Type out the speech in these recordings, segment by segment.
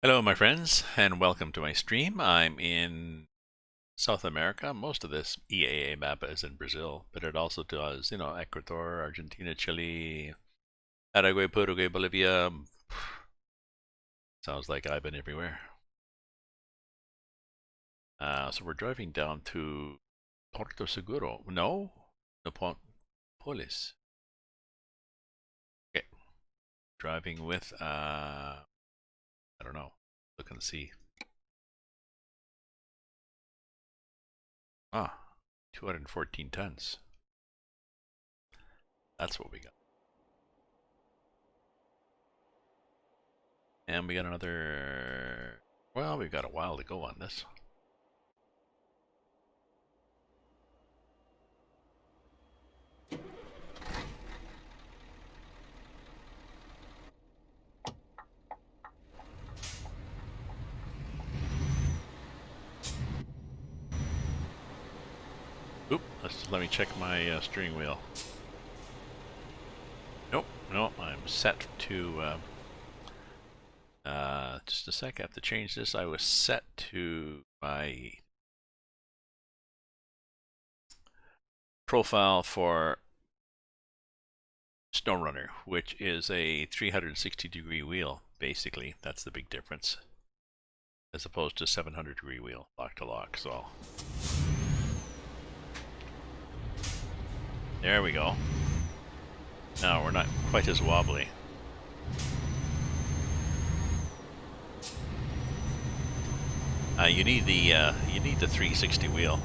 Hello, my friends, and welcome to my stream. I'm in South America. Most of this EAA MAPA is in Brazil, but it also does, Ecuador, Argentina, Chile, Paraguay, Paraguay, Bolivia. Sounds like I've been everywhere. So we're driving down to Porto Seguro. No, Polis. Okay, driving with I don't know. Look and see. 214 tons. That's what we got. And we got another. Well, we've got a while to go on this. Oop, let me check my steering wheel. Nope, I'm set to, just a sec, I have to change this. I was set to my profile for SnowRunner, which is a 360-degree wheel, basically. That's the big difference, as opposed to 700-degree wheel, lock to lock, so. There we go. Now we're not quite as wobbly. You need the 360 wheel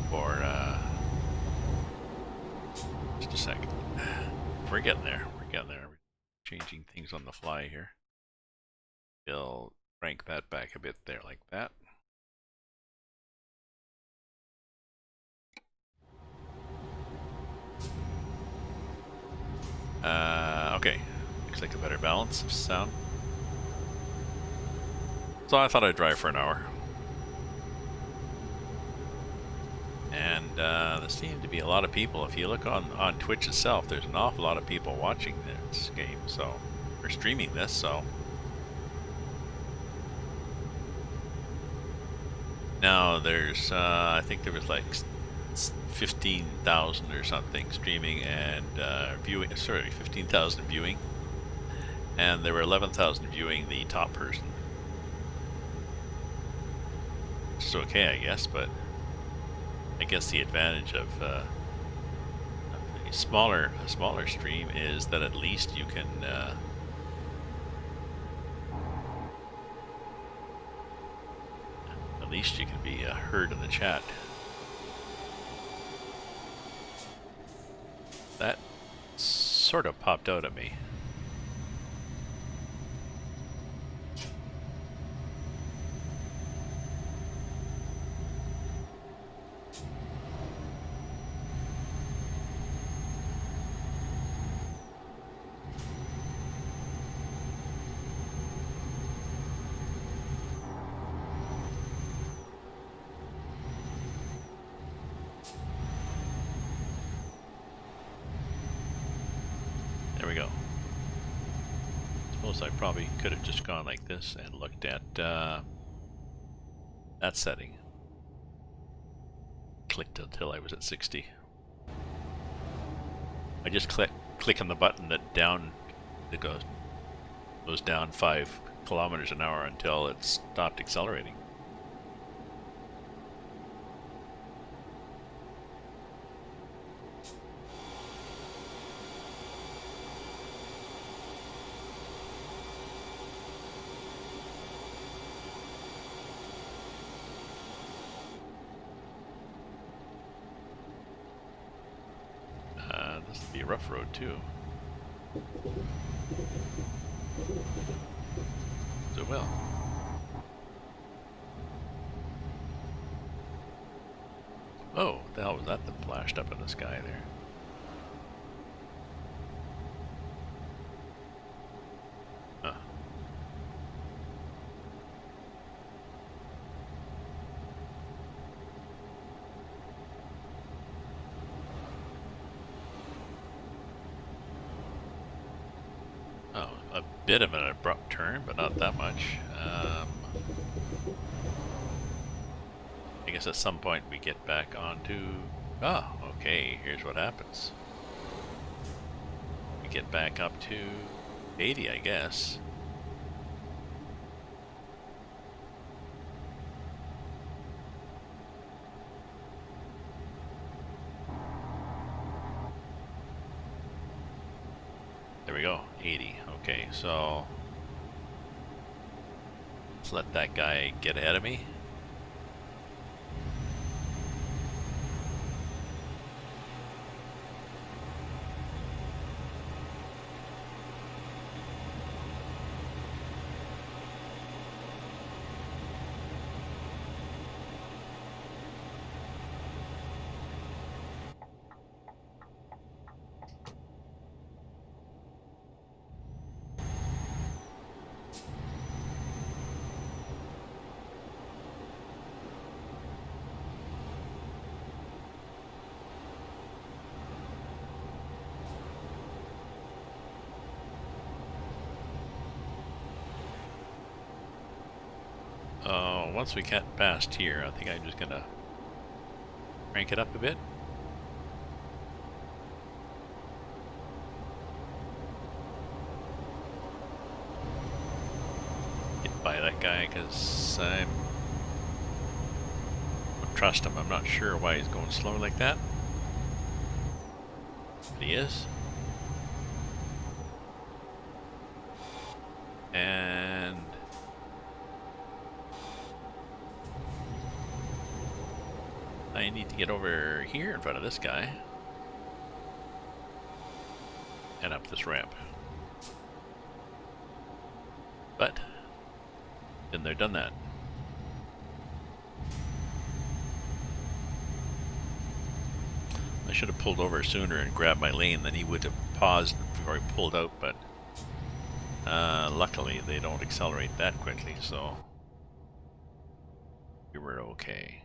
for just a second. We're getting there. We're changing things on the fly here. We'll crank that back a bit there, like that. Okay, looks like a better balance of sound. So I thought I'd drive for an hour. And there seem to be a lot of people. If you look on Twitch itself, there's an awful lot of people watching this game. So we're streaming this, so. Now there's, I think there was like 15,000 or something streaming and viewing, sorry, 15,000 viewing. And there were 11,000 viewing the top person. Which is okay, I guess, but I guess the advantage of a smaller stream is that at least you can be heard in the chat. That sort of popped out at me. There we go. Suppose I probably could have just gone like this and looked at that setting. Clicked until I was at 60. I just click on the button that goes down 5 kilometers an hour until it stopped accelerating. This would be a rough road too. So well. Oh, the hell was that that flashed up in the sky there? Huh. Oh, a bit of an abrupt turn, but not that much. I guess at some point we get back onto... Oh, okay, here's what happens. We get back up to 80, I guess. There we go, 80. Okay, so let's let that guy get ahead of me. Once we get past here, I think I'm just gonna crank it up a bit. Get by that guy because I don't trust him. I'm not sure why he's going slow like that. But he is. And I need to get over here in front of this guy and up this ramp. But been there, done that. I should have pulled over sooner and grabbed my lane, then he would have paused before he pulled out, but luckily they don't accelerate that quickly, so we were okay.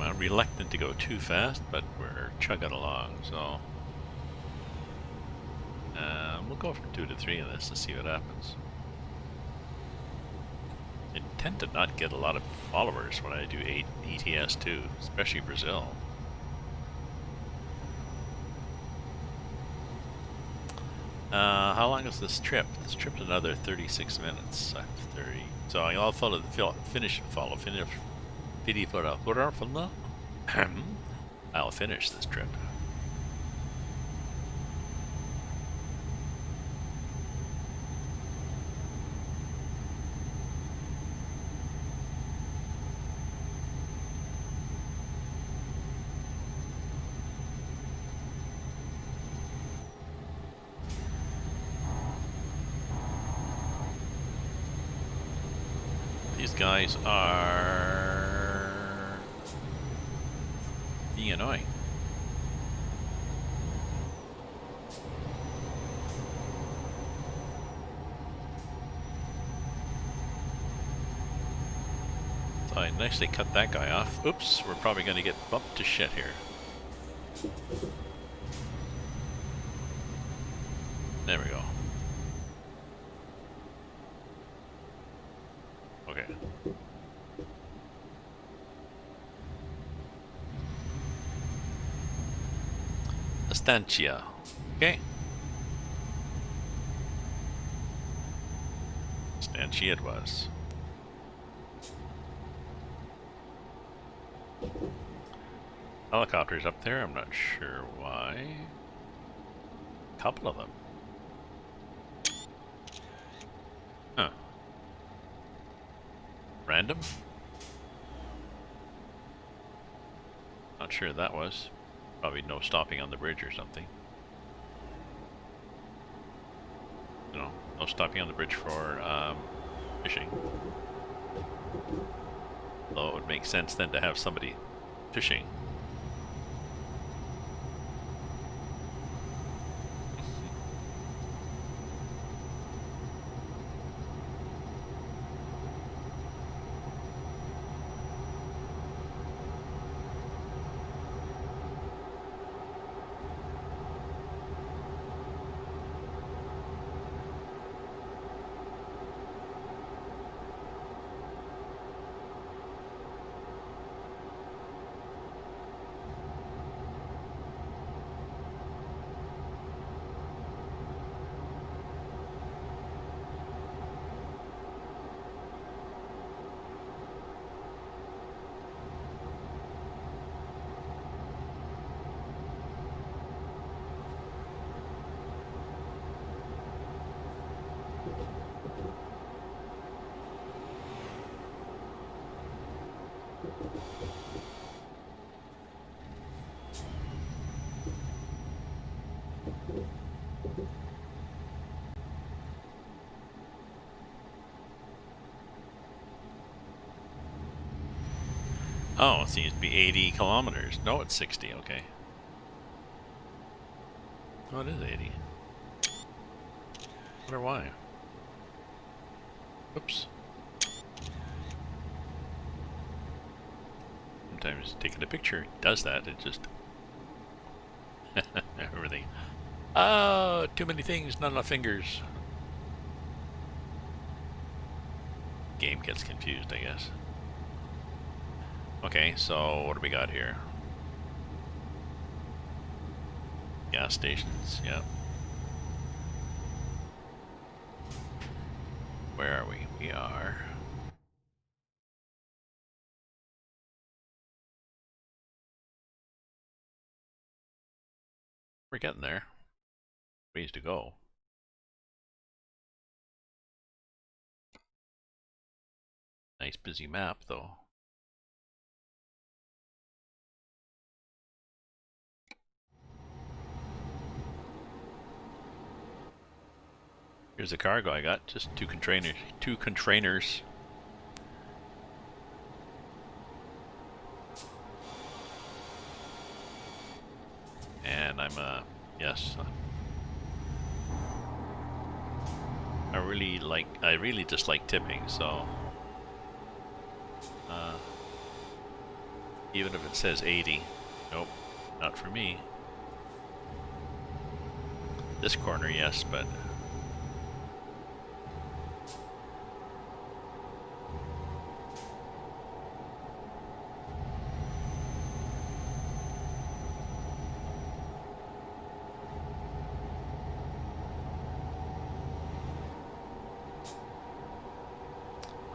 I'm reluctant to go too fast, but we're chugging along, so we'll go from 2 to 3 in this and see what happens. I tend to not get a lot of followers when I do ETS2, especially Brazil. How long is this trip? This trip's another 36 minutes. 30. So I'll finish and follow. I'll finish this trip. These guys are being annoying. So I nicely cut that guy off. Oops, we're probably going to get bumped to shit here. There we go. Okay. Estancia. Okay. Estancia it was. Helicopters up there, I'm not sure why. Couple of them. Huh. Random? Not sure that was. Probably no stopping on the bridge or something. No stopping on the bridge for fishing. Though it would make sense then to have somebody fishing. Oh, it seems to be 80 kilometers. No, it's 60, okay. Oh, it is 80. Wonder why. Oops. Sometimes taking a picture does that. It just... everything. Oh, too many things, not enough fingers. Game gets confused, I guess. Okay, so what do we got here? Gas stations, yeah. Where are we? We are... we're getting there. Ways to go. Nice busy map, though. Here's the cargo I got. Just two containers. And I'm yes. I really just like tipping, so even if it says 80, nope, not for me. This corner, yes, but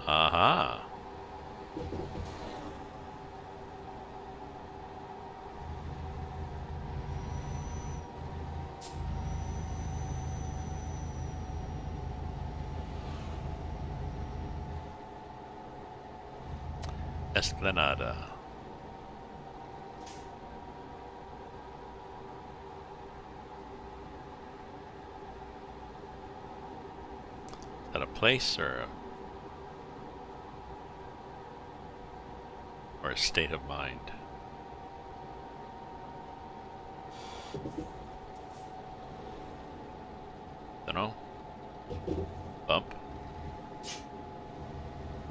aha. Esplanada. Is that a place or a state of mind? Dunno. Bump.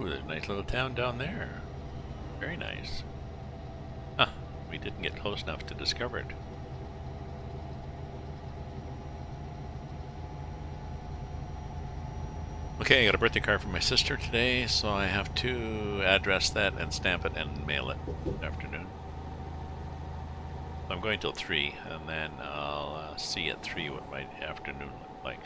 Ooh, there's a nice little town down there. Very nice. Huh. We didn't get close enough to discover it. Okay, I got a birthday card from my sister today, so I have to address that and stamp it and mail it this afternoon. So I'm going till 3, and then I'll see at 3 what my afternoon looked like.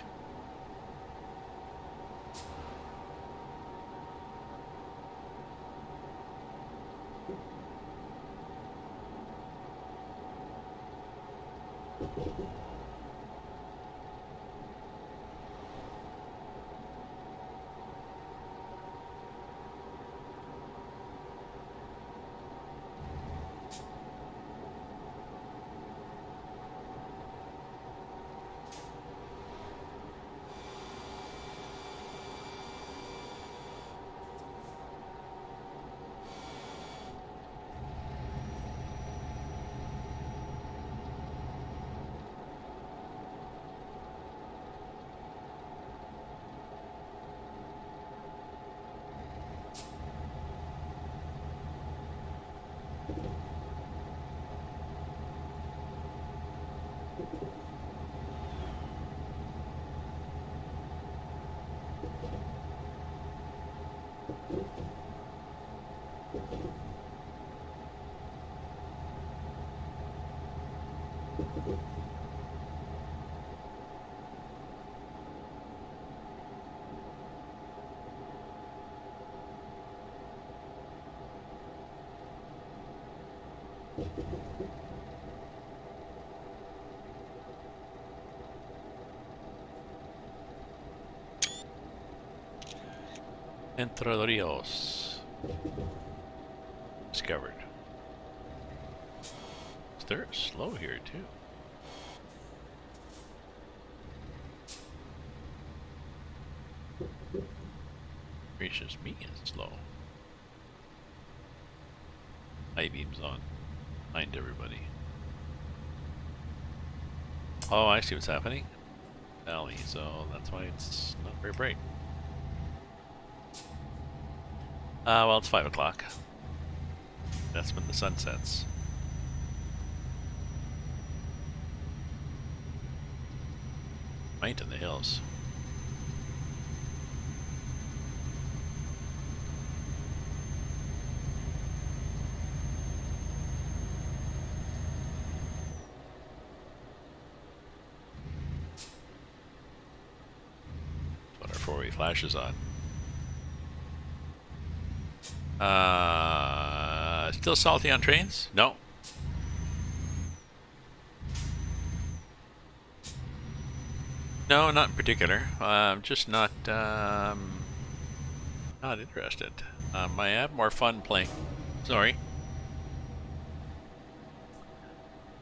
Entre Rios. Discovered. They're slow here too. Gracious me, it's slow. High beams on. Find everybody. Oh, I see what's happening. Valley, so that's why it's not very bright. Well, it's 5 o'clock. That's when the sun sets. Right in the hills. That's what our four-way flash is on. Still salty on trains? No. No, not in particular. I'm just not interested. I have more fun playing. Sorry.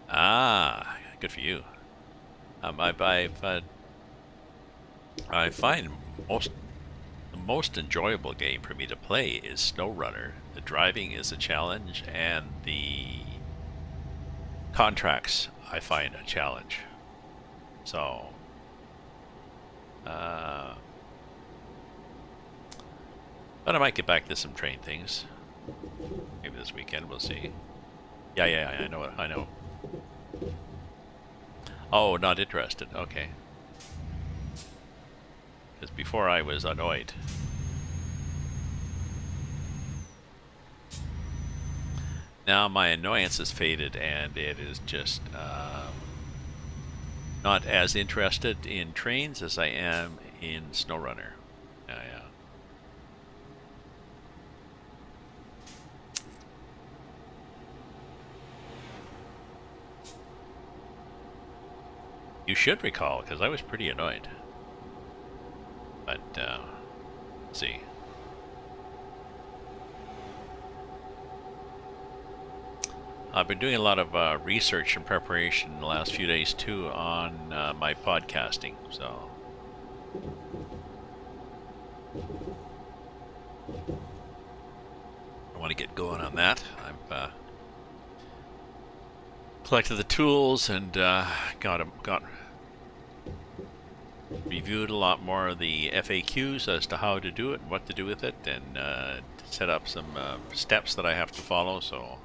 Ah, good for you. I find the most enjoyable game for me to play is SnowRunner. The driving is a challenge, and the contracts I find a challenge. So, but I might get back to some train things. Maybe this weekend, we'll see. Yeah, I know. Oh, not interested. Okay. Because before I was annoyed. Now my annoyance has faded, and it is just not as interested in trains as I am in SnowRunner. Yeah. You should recall, because I was pretty annoyed. But, let's see. I've been doing a lot of research and preparation in the last few days, too, on my podcasting, so... I want to get going on that. collected the tools and got reviewed a lot more of the FAQs as to how to do it and what to do with it, and set up some steps that I have to follow. So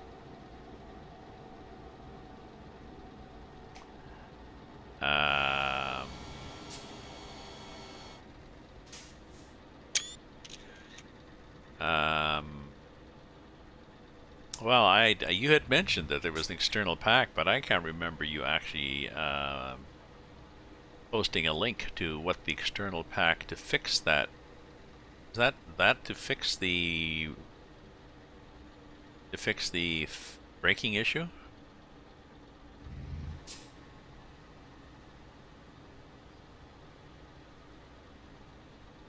well, you had mentioned that there was an external pack, but I can't remember you actually posting a link to what the external pack to fix that. Is that to fix the braking issue?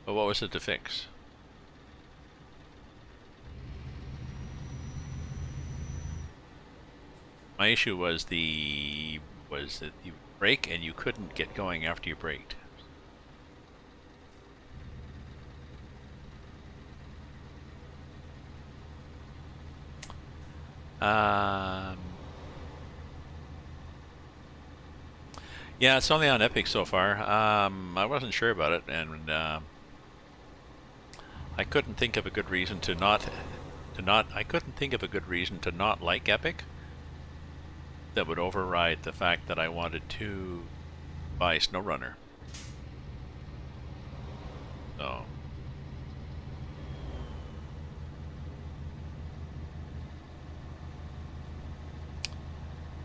But what was it to fix? My issue was that you brake and you couldn't get going after you braked. Yeah, it's only on Epic so far. I wasn't sure about it, and I couldn't think of a good reason to not. I couldn't think of a good reason to not like Epic that would override the fact that I wanted to buy SnowRunner. So.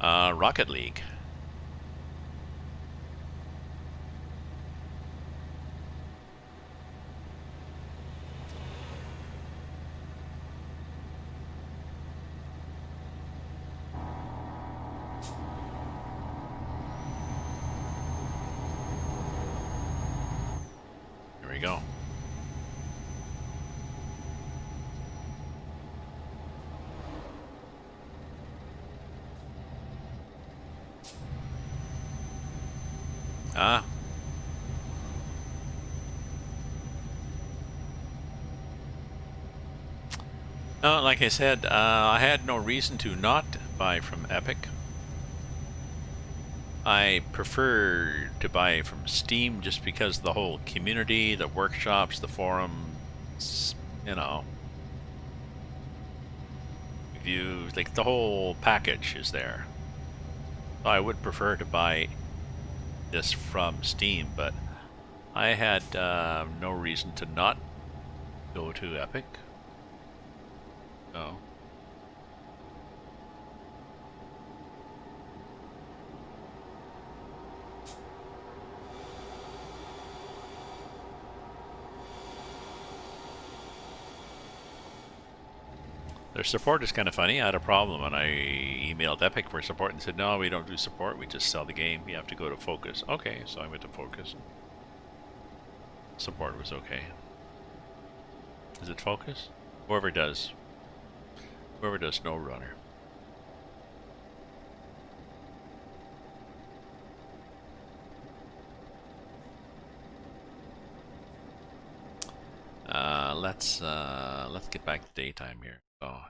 Rocket League. Here we go. No, like I said, I had no reason to not buy from Epic. I prefer to buy from Steam just because the whole community, the workshops, the forums, you know, reviews, like the whole package is there. So I would prefer to buy this from Steam, but I had no reason to not go to Epic. So. Their support is kind of funny. I had a problem and I emailed Epic for support and said, no, we don't do support. We just sell the game. You have to go to Focus. Okay, so I went to Focus. Support was okay. Is it Focus? Whoever does SnowRunner. Let's get back to daytime here. Oh.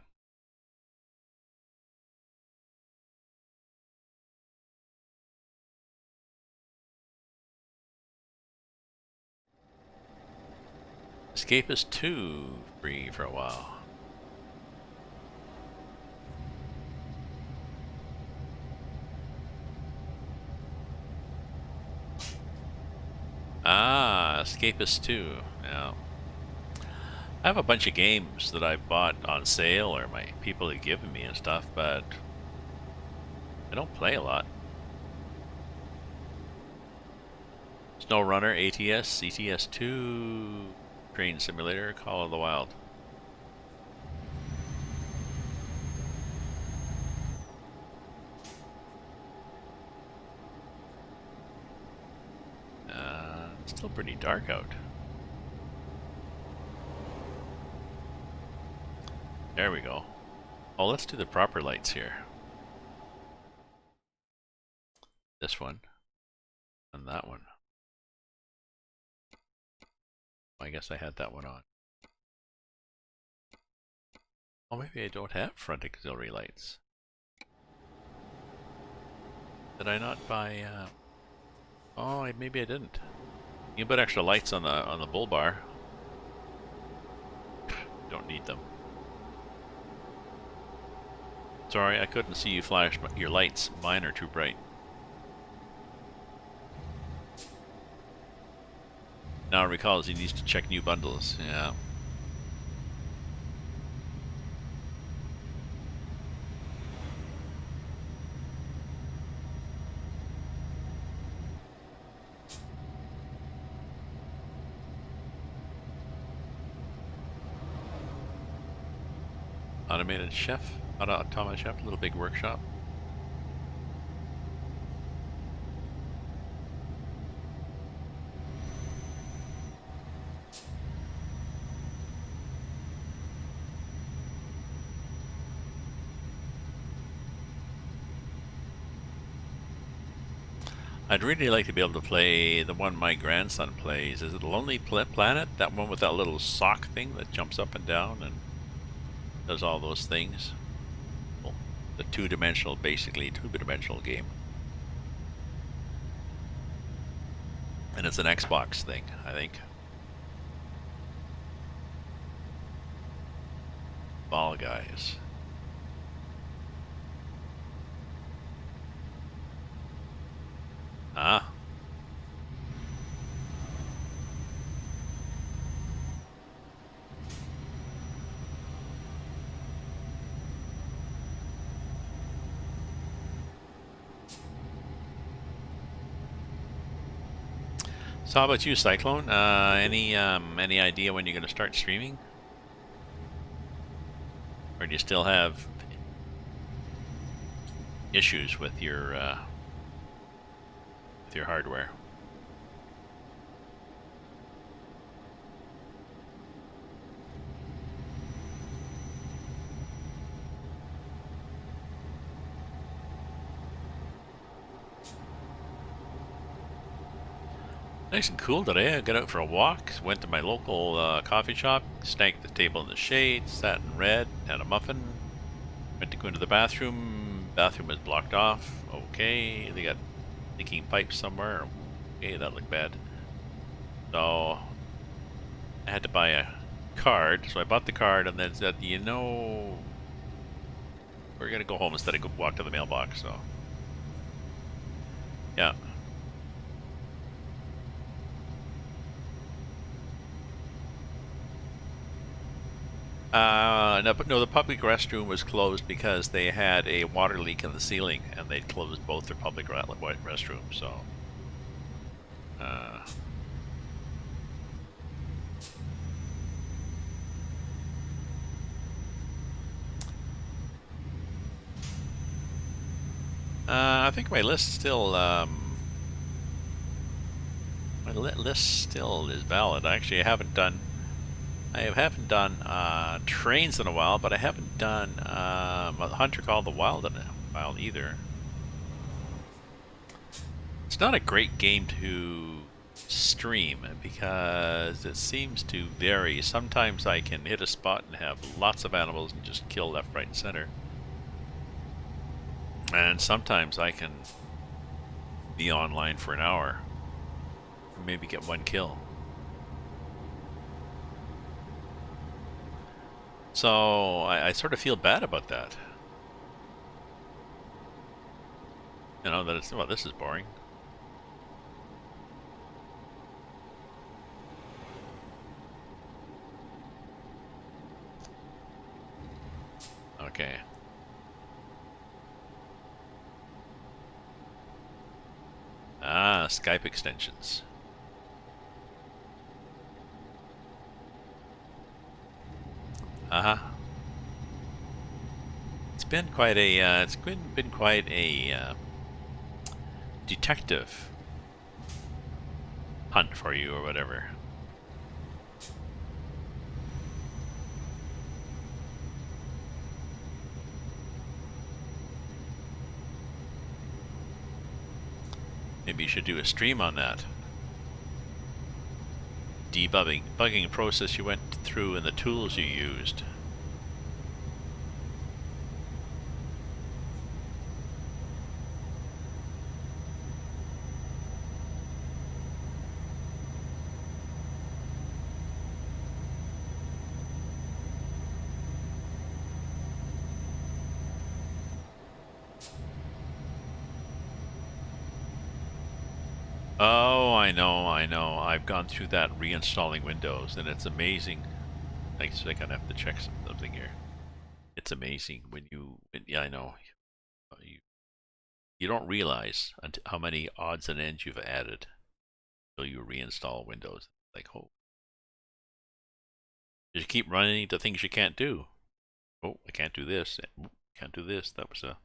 Escapist 2 free for a while. Escapist 2. Yeah. I have a bunch of games that I bought on sale or my people have given me and stuff, but I don't play a lot. SnowRunner, ATS, ETS2, Train Simulator, Call of the Wild. It's still pretty dark out. There we go. Oh, let's do the proper lights here. This one. And that one. I guess I had that one on. Oh, maybe I don't have front auxiliary lights. Did I not buy? Oh, maybe I didn't. You can put extra lights on the bull bar. Don't need them. Sorry, I couldn't see you flash your lights. Mine are too bright. Now it recalls he needs to check new bundles. Yeah. Automated chef, automated chef, little big workshop. I'd really like to be able to play the one my grandson plays. Is it Lonely Planet? That one with that little sock thing that jumps up and down and does all those things. Well, the basically two-dimensional game. And it's an Xbox thing, I think. Fall Guys. Ah. So how about you, Cyclone? Any idea when you're going to start streaming? Or do you still have issues with your hardware? Nice and cool today. I got out for a walk, went to my local coffee shop, snagged the table in the shade, sat and read, had a muffin, went to go into the bathroom. Bathroom was blocked off. Okay, they got leaking pipes somewhere. Okay, that looked bad. So I had to buy a card. So I bought the card and then said, you know, we're gonna go home instead of go walk to the mailbox. So yeah. No, the public restroom was closed because they had a water leak in the ceiling, and they'd closed both their public restrooms. So, I think my list still, list still is valid. Actually, I haven't done trains in a while, but I haven't done a Hunter Call the Wild in a while either. It's not a great game to stream because it seems to vary. Sometimes I can hit a spot and have lots of animals and just kill left, right, and center. And sometimes I can be online for an hour and maybe get one kill. So I sort of feel bad about that. You know, that it's, well, this is boring. Okay. Ah, Skype extensions. It's been quite a been quite a detective hunt for you or whatever. Maybe you should do a stream on that. Debugging process you went through and the tools you used. Oh, I know, I know. I've gone through that reinstalling Windows, and it's amazing. I think I have to check something here. It's amazing when yeah, I know. You, you don't realize how many odds and ends you've added until you reinstall Windows. Like, oh, you keep running into things you can't do. Oh, I can't do this. Can't do this. That was so.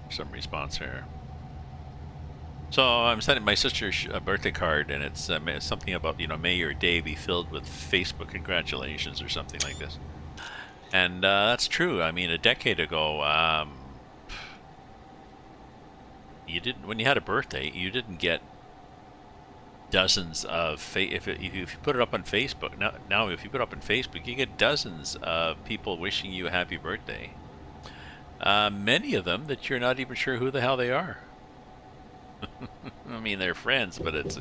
Some response here. So I'm sending my sister a birthday card, and it's something about may your day be filled with Facebook congratulations or something like this. And that's true. I mean, a decade ago, you didn't when you had a birthday, you didn't get dozens of if you put it up on Facebook. Now if you put it up on Facebook, you get dozens of people wishing you a happy birthday. Many of them that you're not even sure who the hell they are. I mean, they're friends, but it's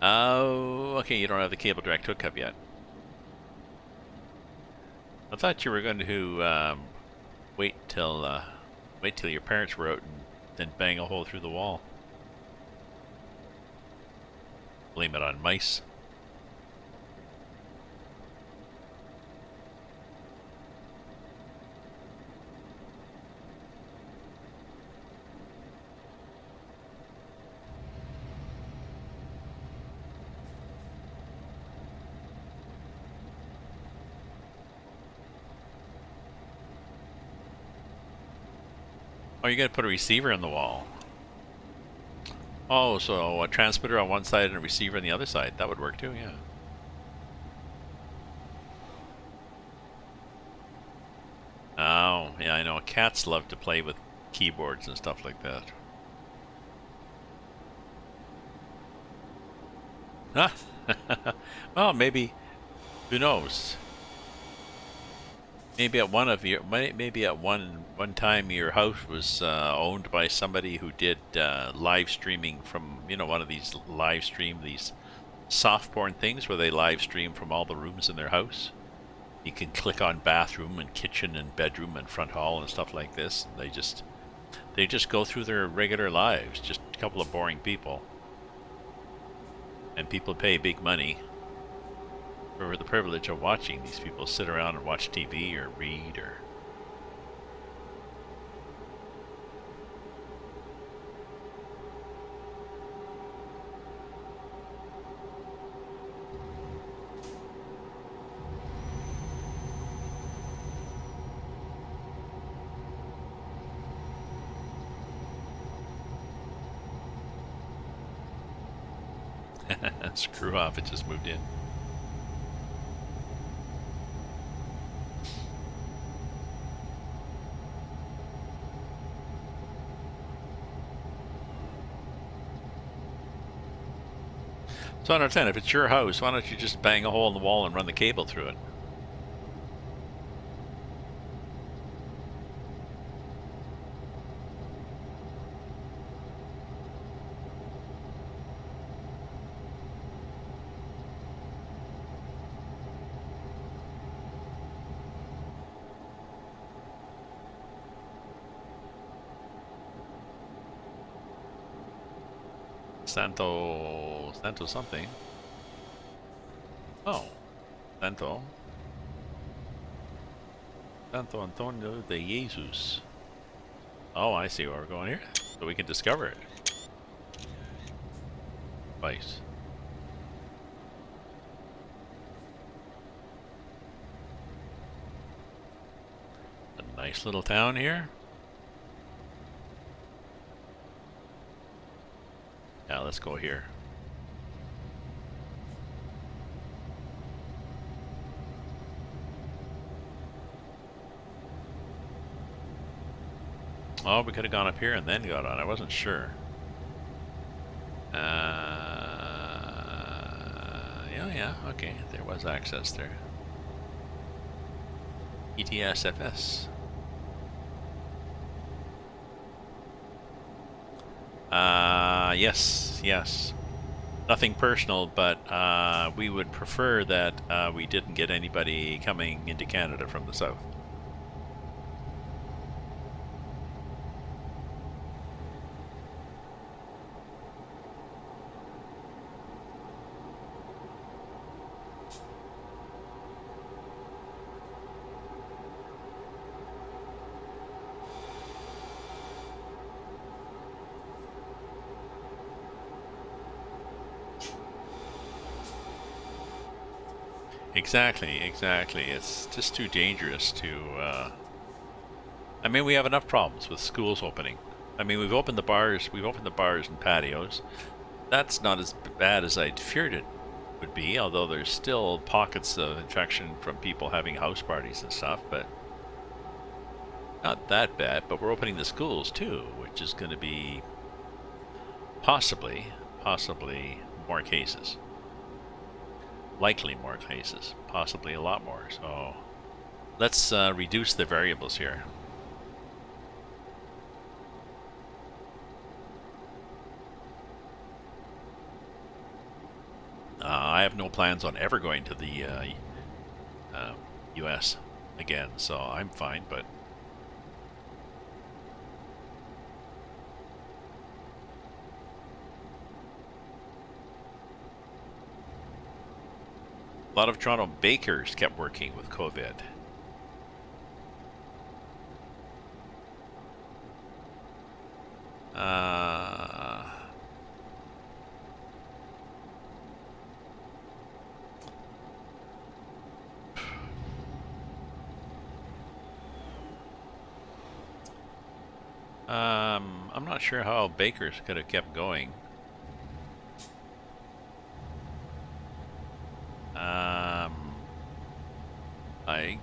Oh, okay. You don't have the cable direct hookup yet. I thought you were going to wait till your parents were out and then bang a hole through the wall. Blame it on mice. Oh, you're gonna put a receiver on the wall. Oh, so a transmitter on one side and a receiver on the other side. That would work too, yeah. Oh, yeah, I know. Cats love to play with keyboards and stuff like that. Huh? Well, maybe. Who knows? Maybe at one time your house was owned by somebody who did live streaming from one of these these soft porn things where they live stream from all the rooms in their house. You can click on bathroom and kitchen and bedroom and front hall and stuff like this. And they just go through their regular lives, just a couple of boring people, and people pay big money for the privilege of watching these people sit around and watch TV or read or. Screw off, it just moved in. So I don't understand, if it's your house, why don't you just bang a hole in the wall and run the cable through it? Santo something. Oh, Santo Antonio de Jesus. Oh, I see where we're going here. So we can discover it. Twice. A nice little town here. Yeah, let's go here. Oh, we could have gone up here and then got on. I wasn't sure. Yeah, okay. There was access there. ETS2. Yes. Nothing personal, but we would prefer that we didn't get anybody coming into Canada from the south. Exactly. It's just too dangerous to. I mean, we have enough problems with schools opening. I mean, we've opened the bars and patios. That's not as bad as I'd feared it would be, although there's still pockets of infection from people having house parties and stuff, but not that bad. But we're opening the schools too, which is going to be possibly more cases. Likely more cases, possibly a lot more. So let's reduce the variables here. I have no plans on ever going to the US again, so I'm fine, but a lot of Toronto bakers kept working with COVID. I'm not sure how bakers could have kept going. I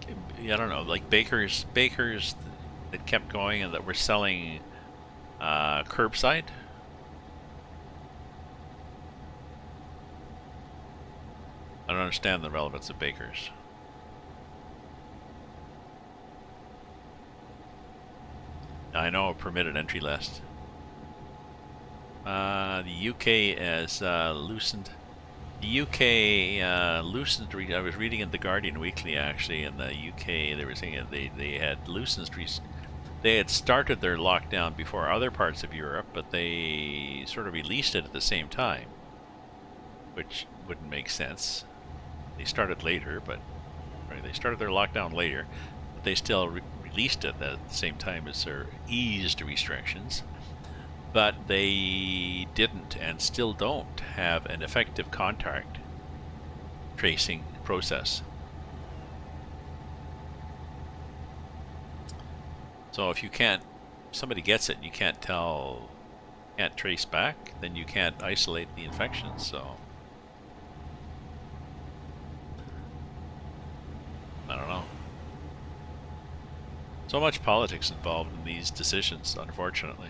don't know, like bakers that kept going and that were selling curbside. I don't understand the relevance of bakers. I know a permitted entry list. The UK has loosened. The UK loosened. I was reading in the Guardian Weekly actually. In the UK, they were saying they had loosened. They had started their lockdown before other parts of Europe, but they sort of released it at the same time, which wouldn't make sense. They started later, but they started their lockdown later, but they still released it at the same time as their eased restrictions. But they didn't and still don't have an effective contact tracing process. So if somebody gets it and you can't trace back, then you can't isolate the infection. So I don't know. So much politics involved in these decisions, unfortunately.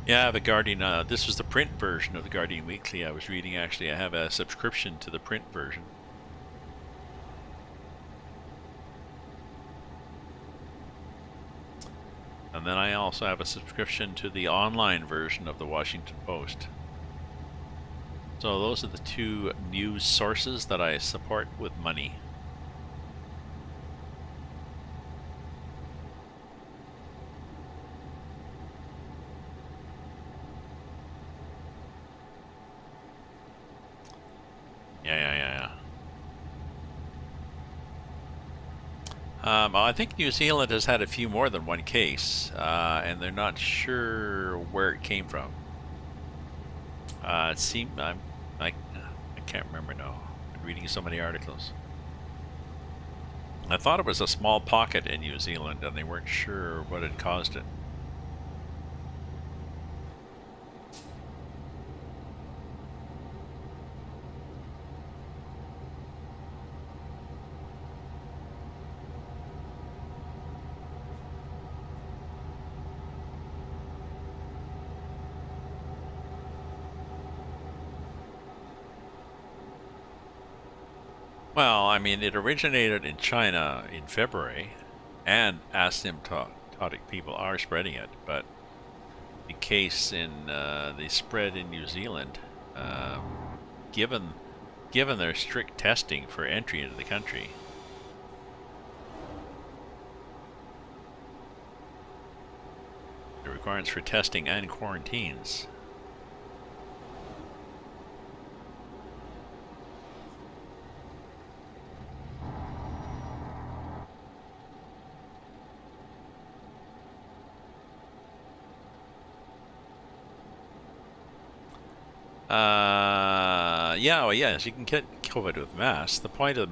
Yeah, I have a Guardian. This was the print version of the Guardian Weekly I was reading, actually. I have a subscription to the print version. And then I also have a subscription to the online version of the Washington Post. So those are the two news sources that I support with money. Yeah. I think New Zealand has had a few more than one case, and they're not sure where it came from. It seemed I, I, can't remember now. I'm reading so many articles. I thought it was a small pocket in New Zealand, and they weren't sure what had caused it. Well, I mean, it originated in China in February, and asymptomatic people are spreading it. But the case in the spread in New Zealand, given their strict testing for entry into the country, the requirements for testing and quarantines. Yeah, well, yes, you can get COVID with masks. The point of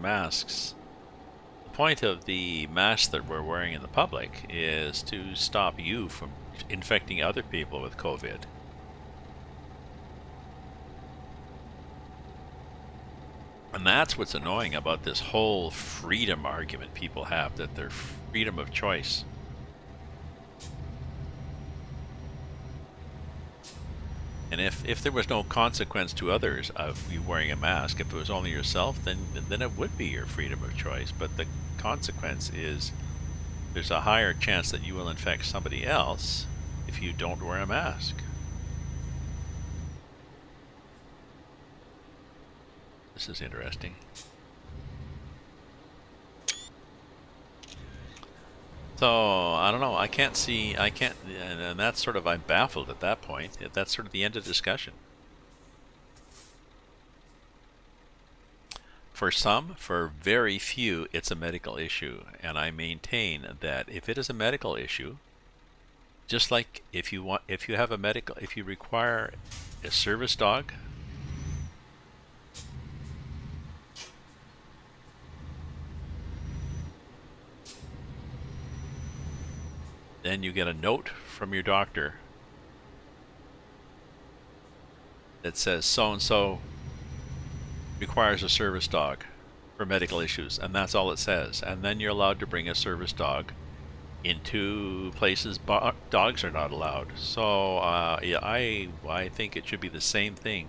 the masks that we're wearing in the public is to stop you from infecting other people with COVID. And that's what's annoying about this whole freedom argument people have, that their freedom of choice. And if there was no consequence to others of you wearing a mask, if it was only yourself, then it would be your freedom of choice. But the consequence is there's a higher chance that you will infect somebody else if you don't wear a mask. This is interesting. So, I don't know, and that's sort of, I'm baffled at that point. That's sort of the end of discussion. For some, for very few, it's a medical issue, and I maintain that if it is a medical issue, just like if you require a service dog, then you get a note from your doctor that says so-and-so requires a service dog for medical issues, and that's all it says. And then you're allowed to bring a service dog into places dogs are not allowed. So yeah, I think it should be the same thing.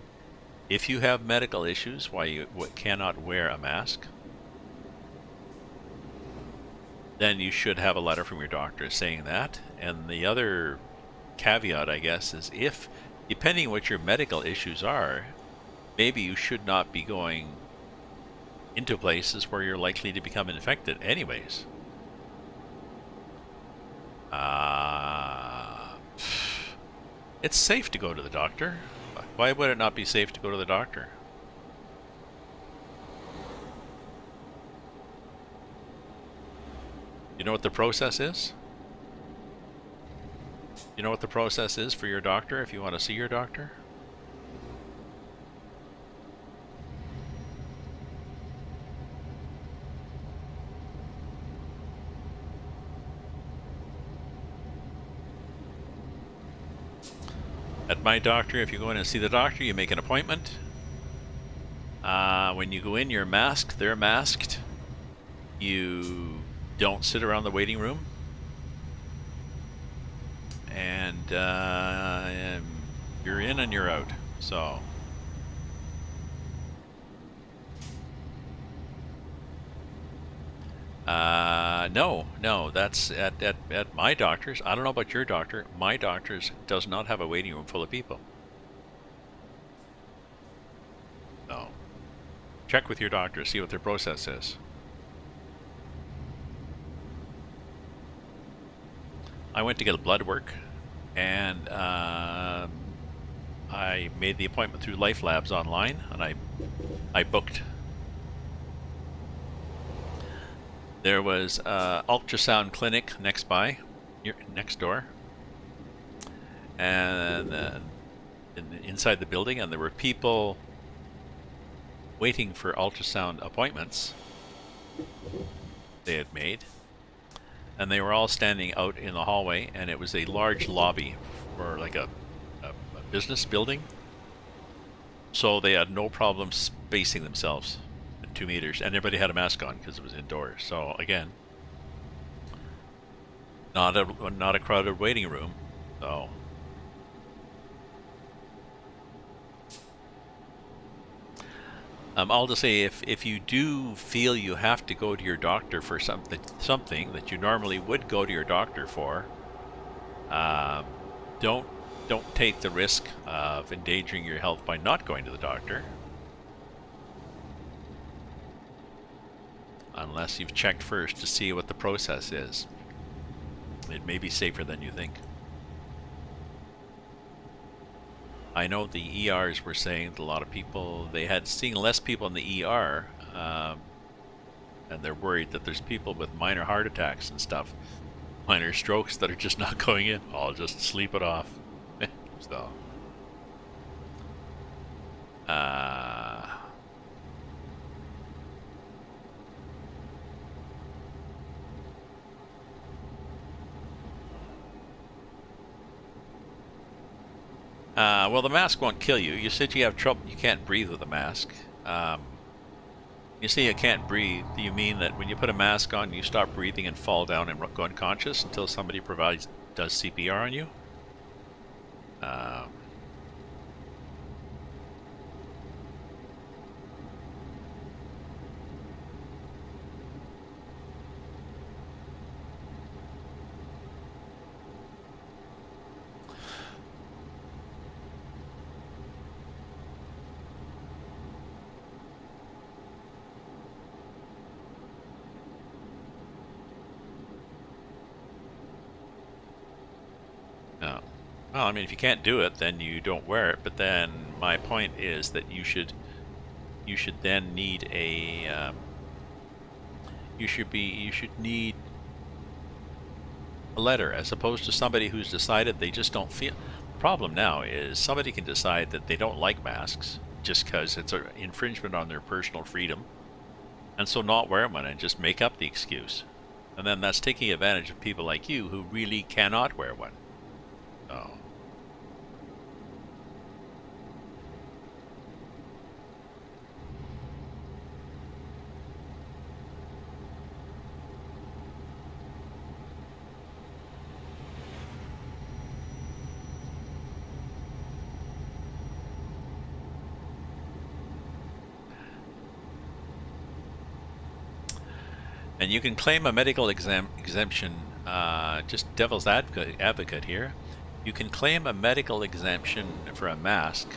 If you have medical issues why you cannot wear a mask, then you should have a letter from your doctor saying that. And the other caveat, I guess, is if, depending what your medical issues are, maybe you should not be going into places where you're likely to become infected anyways. It's safe to go to the doctor. Why would it not be safe to go to the doctor? You know what the process is? You know what the process is for your doctor if you want to see your doctor? At my doctor, if you go in and see the doctor, you make an appointment. When you go in, you're masked, they're masked. You don't sit around the waiting room. And you're in and you're out. So no, that's at my doctor's. I don't know about your doctor. My doctor's does not have a waiting room full of people. So check with your doctor, see what their process is. I went to get a blood work, and I made the appointment through Life Labs online, and I booked. There was an ultrasound clinic next door, and inside the building, and there were people waiting for ultrasound appointments. they had made. And they were all standing out in the hallway, and it was a large lobby for like a business building. So they had no problem spacing themselves at 2 meters, and everybody had a mask on because it was indoors. So again, not a crowded waiting room. So I'll just say, if you do feel you have to go to your doctor for something that you normally would go to your doctor for, don't take the risk of endangering your health by not going to the doctor, unless you've checked first to see what the process is. It may be safer than you think. I know the ERs were saying that a lot of people, they had seen less people in the ER, and they're worried that there's people with minor heart attacks and stuff, minor strokes that are just not going in. I'll just sleep it off. So, well, the mask won't kill you. You said you have trouble, you can't breathe with a mask. You say you can't breathe. Do you mean that when you put a mask on, you stop breathing and fall down and go unconscious until somebody does CPR on you? No. Well, I mean, if you can't do it, then you don't wear it. But then my point is that you should then need a you should need a letter, as opposed to somebody who's decided they just don't feel. The problem now is somebody can decide that they don't like masks just because it's an infringement on their personal freedom, and so not wear one and just make up the excuse. And then that's taking advantage of people like you who really cannot wear one. So. And you can claim a medical exemption, just devil's advocate here. You can claim a medical exemption for a mask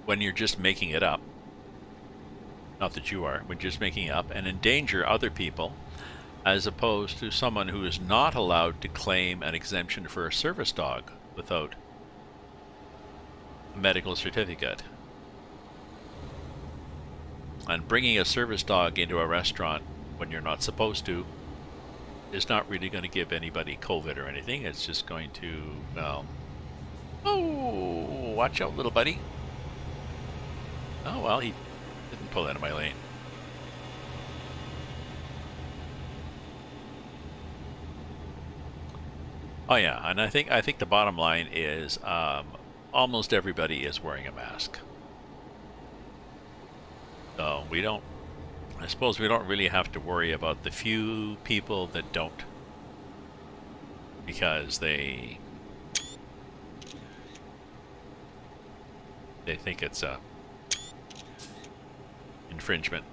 when you're just making it up. Not that you are, when just making it up, and endanger other people, as opposed to someone who is not allowed to claim an exemption for a service dog without a medical certificate. And bringing a service dog into a restaurant when you're not supposed to is not really going to give anybody COVID or anything. It's just going to, well, oh, watch out, little buddy. Oh, well, he didn't pull out of my lane. Oh yeah, and I think the bottom line is almost everybody is wearing a mask. So I suppose we don't really have to worry about the few people that don't, because they think it's a infringement.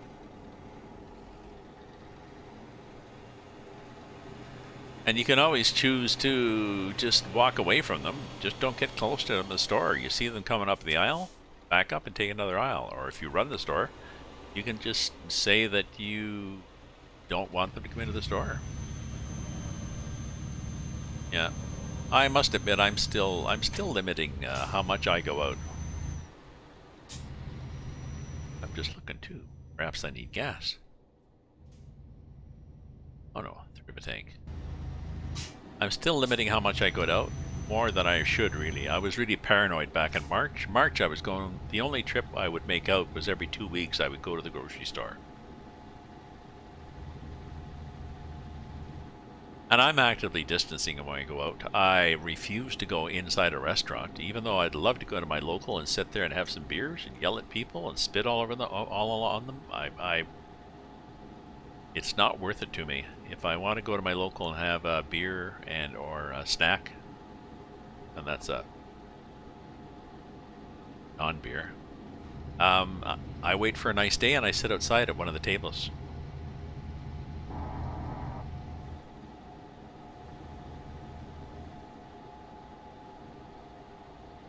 And you can always choose to just walk away from them. Just don't get close to them in the store. You see them coming up the aisle, back up and take another aisle. Or if you run the store, you can just say that you don't want them to come into the store. Yeah, I must admit I'm still limiting how much I go out. I'm just looking too. Perhaps I need gas. Oh no, through the tank. I'm still limiting how much I go out, more than I should really. I was really paranoid back in March. I was going, the only trip I would make out was every 2 weeks I would go to the grocery store. And I'm actively distancing when I go out. I refuse to go inside a restaurant, even though I'd love to go to my local and sit there and have some beers and yell at people and spit all over them, all on them. It's not worth it to me. If I want to go to my local and have a beer and or a snack, and that's a non-beer, I wait for a nice day and I sit outside at one of the tables.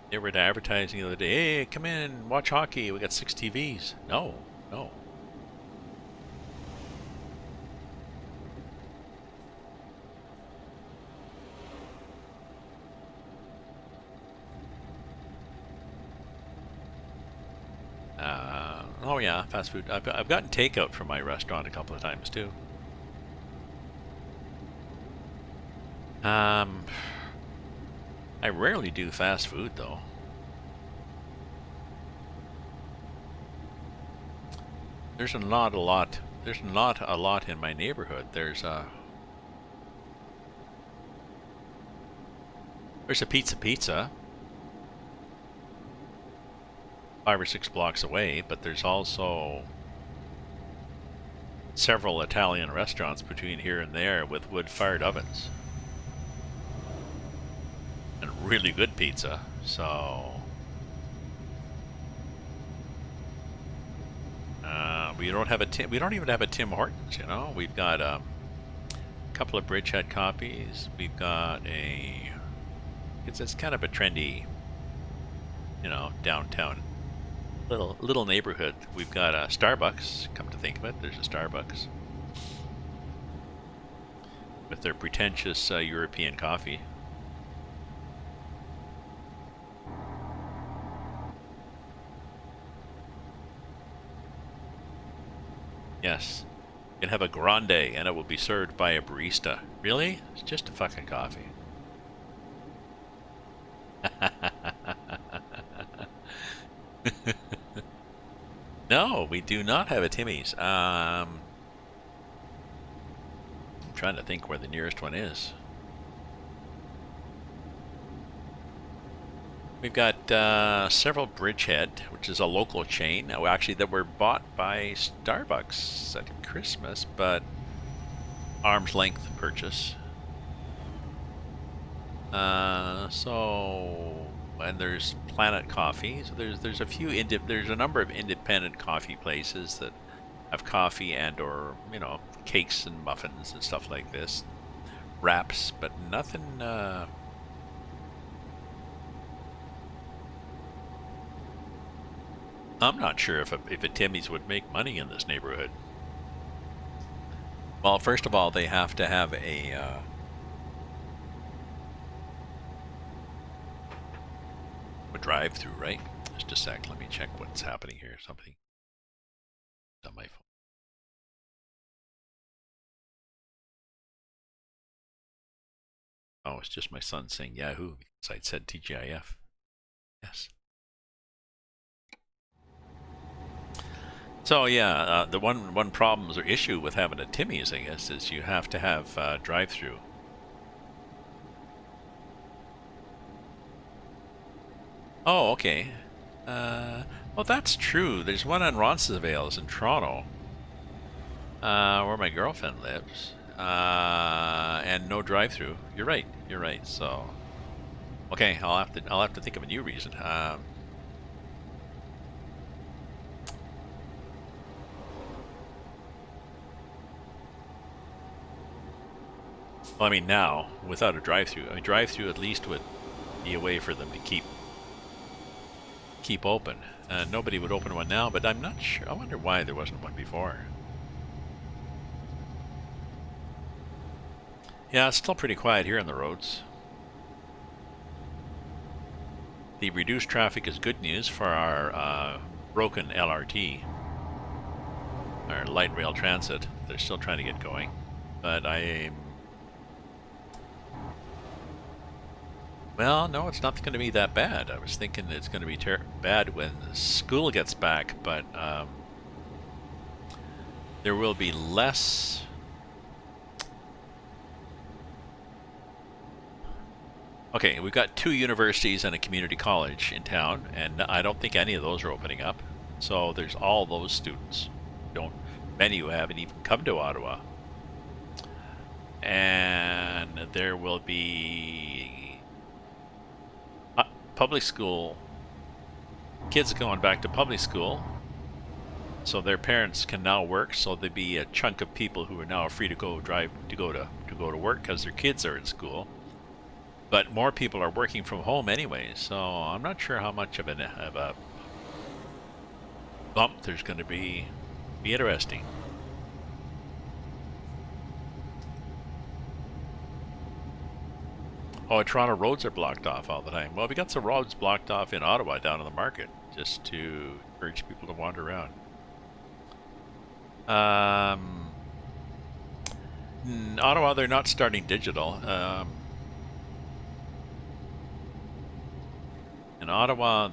They were advertising the other day, hey, come in, watch hockey, we got 6 TVs. No, no. Oh yeah, fast food. I've gotten takeout from my restaurant a couple of times too. I rarely do fast food though. There's not a lot. There's not a lot in my neighborhood. There's a Pizza 5 or 6 blocks away, but there's also several Italian restaurants between here and there with wood-fired ovens and really good pizza. So we don't even have a Tim Hortons. You know, we've got a couple of Bridgehead coffees. We've got it's kind of a trendy, you know, downtown little neighborhood. We've got a Starbucks. Come to think of it, there's a Starbucks with their pretentious European coffee. Yes, you can have a grande and it will be served by a barista. Really? It's just a fucking coffee. No, we do not have a Timmy's. I'm trying to think where the nearest one is. We've got several Bridgehead, which is a local chain. Now, actually, that were bought by Starbucks at Christmas, but arm's length purchase. And there's Planet Coffee. So there's a few there's a number of independent coffee places that have coffee and or cakes and muffins and stuff like this, wraps, but nothing. I'm not sure if a Timmy's would make money in this neighborhood. Well, first of all, they have to have a drive-through, right? Just a sec. Let me check what's happening here. Something on my phone. Oh, it's just my son saying Yahoo because I said TGIF. Yes. So yeah, the one problem or issue with having a Timmy's, I guess, is you have to have drive-through. Oh, okay. Well, that's true. There's one on Roncesvalles in Toronto, where my girlfriend lives, and no drive-through. You're right. You're right. So, okay, I'll have to think of a new reason. Well, I mean, now without a drive-through, drive-through at least would be a way for them to keep open. Nobody would open one now, but I'm not sure. I wonder why there wasn't one before. Yeah, it's still pretty quiet here on the roads. The reduced traffic is good news for our broken LRT, our light rail transit. They're still trying to get going, but well, no, it's not going to be that bad. I was thinking it's going to be bad when school gets back, but there will be less Okay, we've got 2 universities and a community college in town, and I don't think any of those are opening up. So there's all those students. Don't Many who haven't even come to Ottawa. And there will be public school kids going back to public school, so their parents can now work. So there'd be a chunk of people who are now free to go to work because their kids are in school. But more people are working from home anyway, so I'm not sure how much of a bump there's going to be. Be interesting. Oh, Toronto roads are blocked off all the time. Well, we got some roads blocked off in Ottawa down in the market just to encourage people to wander around. In Ottawa, they're not starting digital. In Ottawa,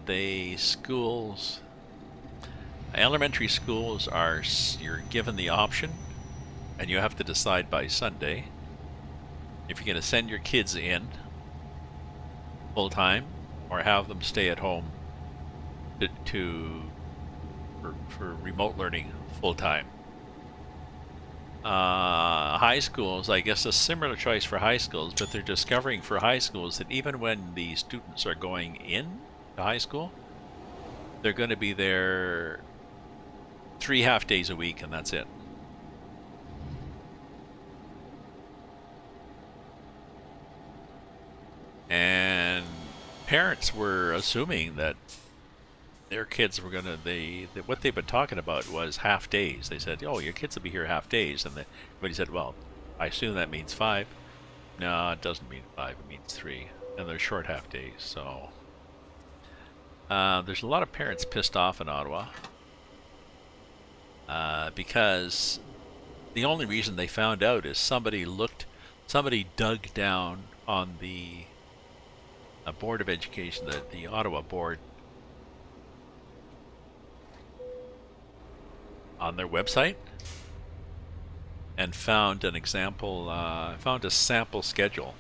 elementary schools you're given the option, and you have to decide by Sunday if you're going to send your kids in full time or have them stay at home for remote learning full time. High schools, I guess a similar choice for high schools, but they're discovering for high schools that even when the students are going in to high school, they're going to be there 3 half days a week, and that's it. And parents were assuming that their kids were going to, what they've been talking about was half days. They said, oh, your kids will be here half days. And everybody said, well, I assume that means 5. No, it doesn't mean 5, it means 3. And they're short half days, so there's a lot of parents pissed off in Ottawa because the only reason they found out is somebody dug down on the Board of Education, the Ottawa board, on their website, and found an example, found a sample schedule.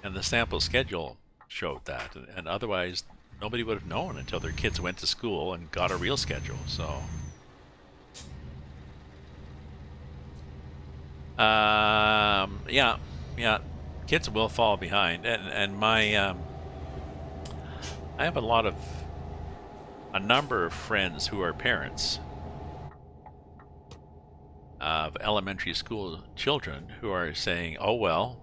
And the sample schedule showed that, and otherwise nobody would have known until their kids went to school and got a real schedule. So yeah, kids will fall behind, and my I have a number of friends who are parents of elementary school children who are saying, oh well,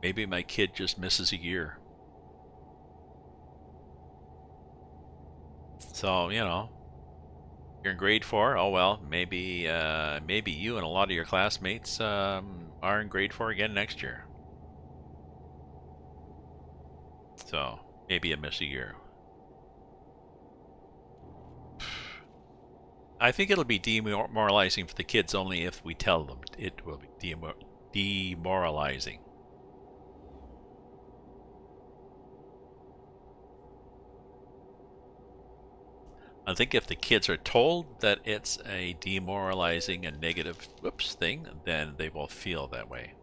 maybe my kid just misses a year. So, you're in grade 4. Oh well, maybe you and a lot of your classmates are in grade 4 again next year. So maybe you miss a year. I think it'll be demoralizing for the kids only if we tell them it will be demoralizing. I think if the kids are told that it's a demoralizing and negative thing, then they will feel that way.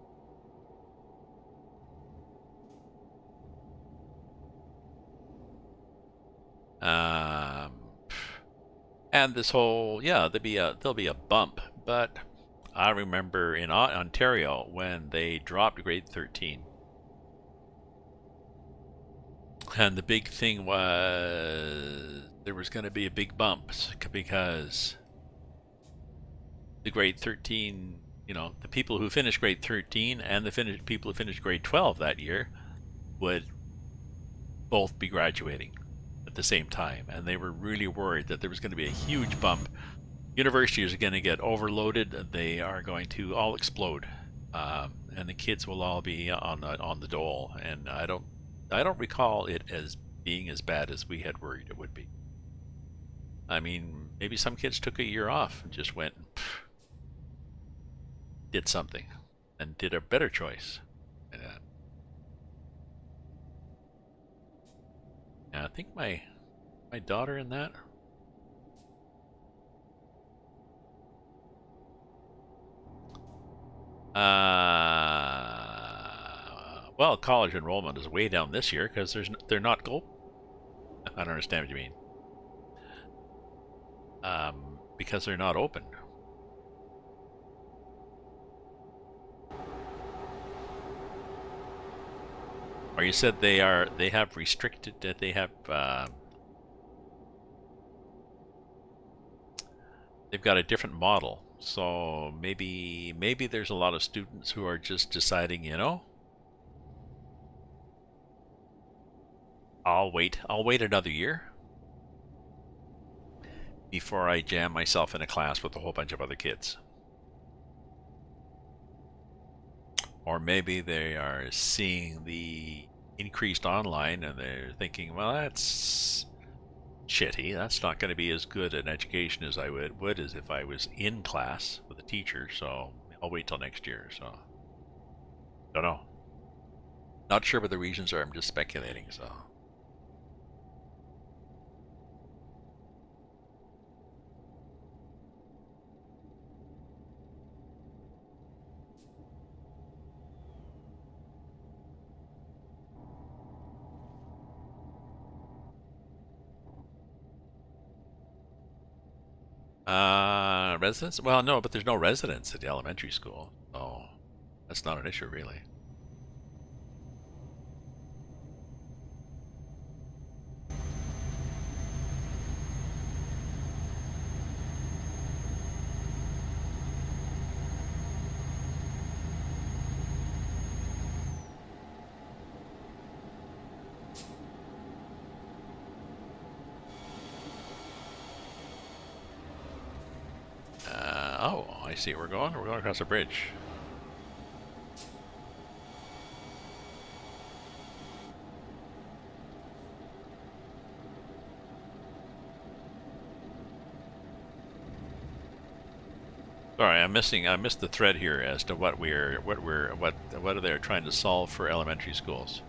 And this whole, there'll be a bump, but I remember in Ontario when they dropped grade 13. And the big thing was there was going to be a big bump because the grade 13, the people who finished grade 13 and the people who finished grade 12 that year would both be graduating at the same time. And they were really worried that there was going to be a huge bump. Universities are going to get overloaded. They are going to all explode. And the kids will all be on the dole. And I don't recall it as being as bad as we had worried it would be. I mean, maybe some kids took a year off and just went and did something and did a better choice. Yeah, I think my daughter in that. Well, college enrollment is way down this year because they're not go. I don't understand what you mean. Because they're not open. Or you said they have restricted that they have they've got a different model. So maybe there's a lot of students who are just deciding, I'll wait another year before I jam myself in a class with a whole bunch of other kids. Or maybe they are seeing the increased online and they're thinking, well, that's shitty. That's not going to be as good an education as I would as if I was in class with a teacher. So I'll wait till next year. So don't know. Not sure what the reasons are. I'm just speculating. So. Residents? Well, no, but there's no residents at the elementary school, so that's not an issue, really. Oh, I see. We're going across a bridge. Sorry, I missed the thread here as to what are they trying to solve for elementary schools.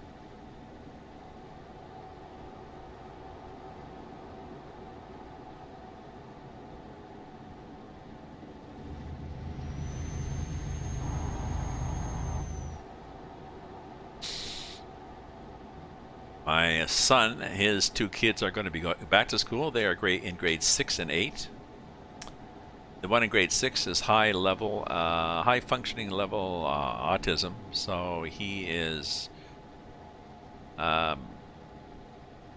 My son, his two kids are going to be going back to school. They are in grade 6 and 8. The one in grade 6 is high functioning level autism. So he is.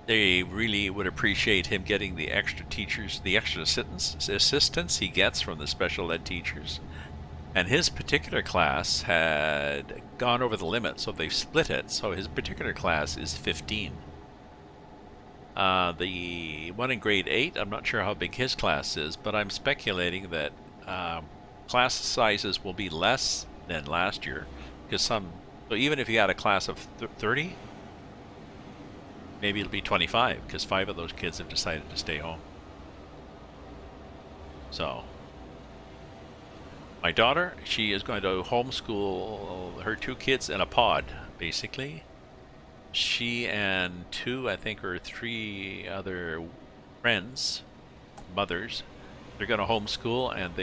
They really would appreciate him getting the extra teachers, the extra assistance he gets from the special ed teachers. And his particular class had gone over the limit, so they've split it. So his particular class is 15. The one in grade 8, I'm not sure how big his class is, but I'm speculating that class sizes will be less than last year. So even if you had a class of 30, maybe it'll be 25, because 5 of those kids have decided to stay home. So my daughter, she is going to homeschool her 2 kids in a pod, basically. She and 2, I think, or 3 other friends, mothers, they're going to homeschool, and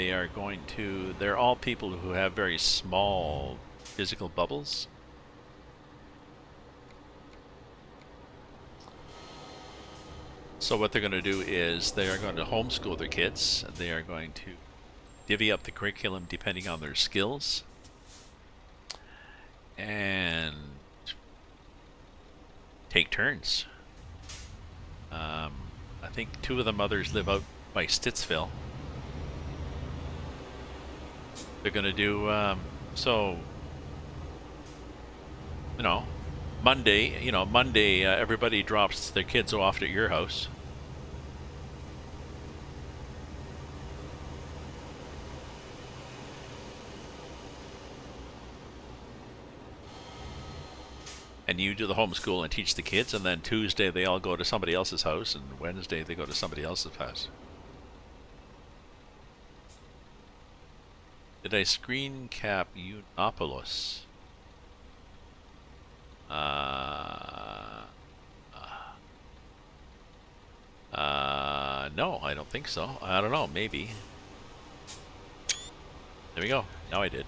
they're all people who have very small physical bubbles. So what they're going to do is they are going to homeschool their kids. They are going to divvy up the curriculum depending on their skills, and take turns. I think 2 of the mothers live out by Stittsville. They're going to do Monday everybody drops their kids off at your house. And you do the homeschool and teach the kids, and then Tuesday they all go to somebody else's house, and Wednesday they go to somebody else's house. Did I screen cap Unopoulos? No, I don't think so. I don't know, maybe. There we go. Now I did.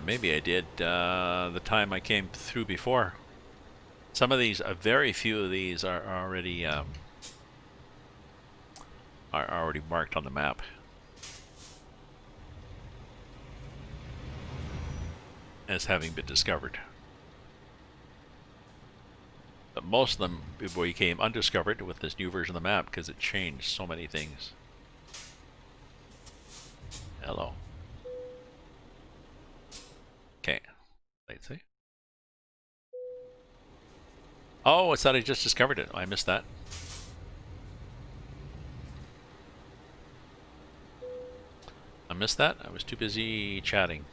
Maybe I did the time I came through before. Some of these, very few of these are already marked on the map. As having been discovered. But most of them became undiscovered with this new version of the map because it changed so many things. Hello. Okay. Let's see. Oh, it's that I just discovered it. I missed that. I missed that. I was too busy chatting.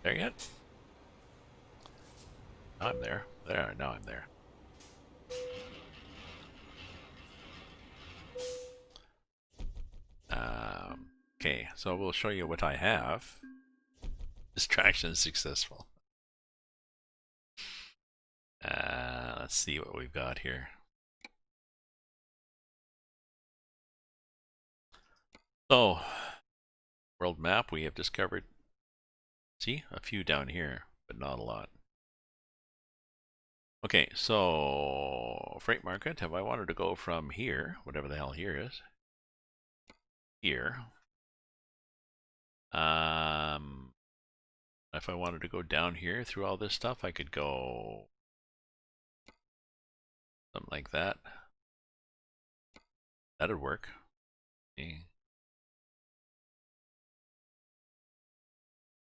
There yet? I'm there. There, now I'm there. Okay, so we'll show you what I have. Distraction is successful. Let's see what we've got here. So, world map, we have discovered, see, a few down here, but not a lot. Okay, so freight market, have I wanted to go from here, whatever the hell here is, here. If I wanted to go down here through all this stuff, I could go something like that. That'd work. Okay.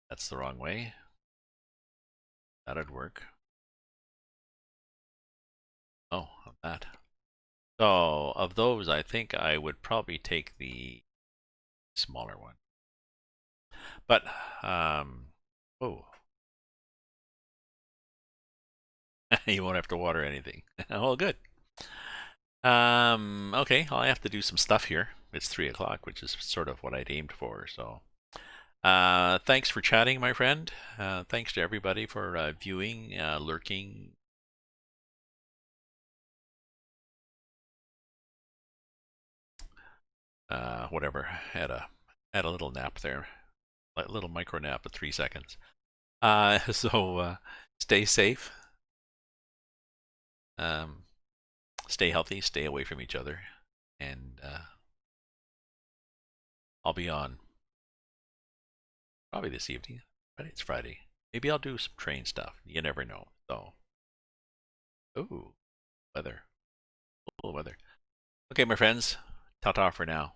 That's the wrong way. That'd work. Oh, that. So, of those, I think I would probably take the smaller one. But, oh. You won't have to water anything. Oh, good. Okay, well, I have to do some stuff here. It's 3 o'clock, which is sort of what I'd aimed for, so. Thanks for chatting, my friend. Thanks to everybody for viewing, lurking. Whatever. Had a little nap there. A little micro nap of 3 seconds. So stay safe. Stay healthy, stay away from each other, and I'll be on probably this evening. But it's Friday. Maybe I'll do some train stuff. You never know. So, ooh, weather, cool weather. Okay, my friends, ta-ta for now.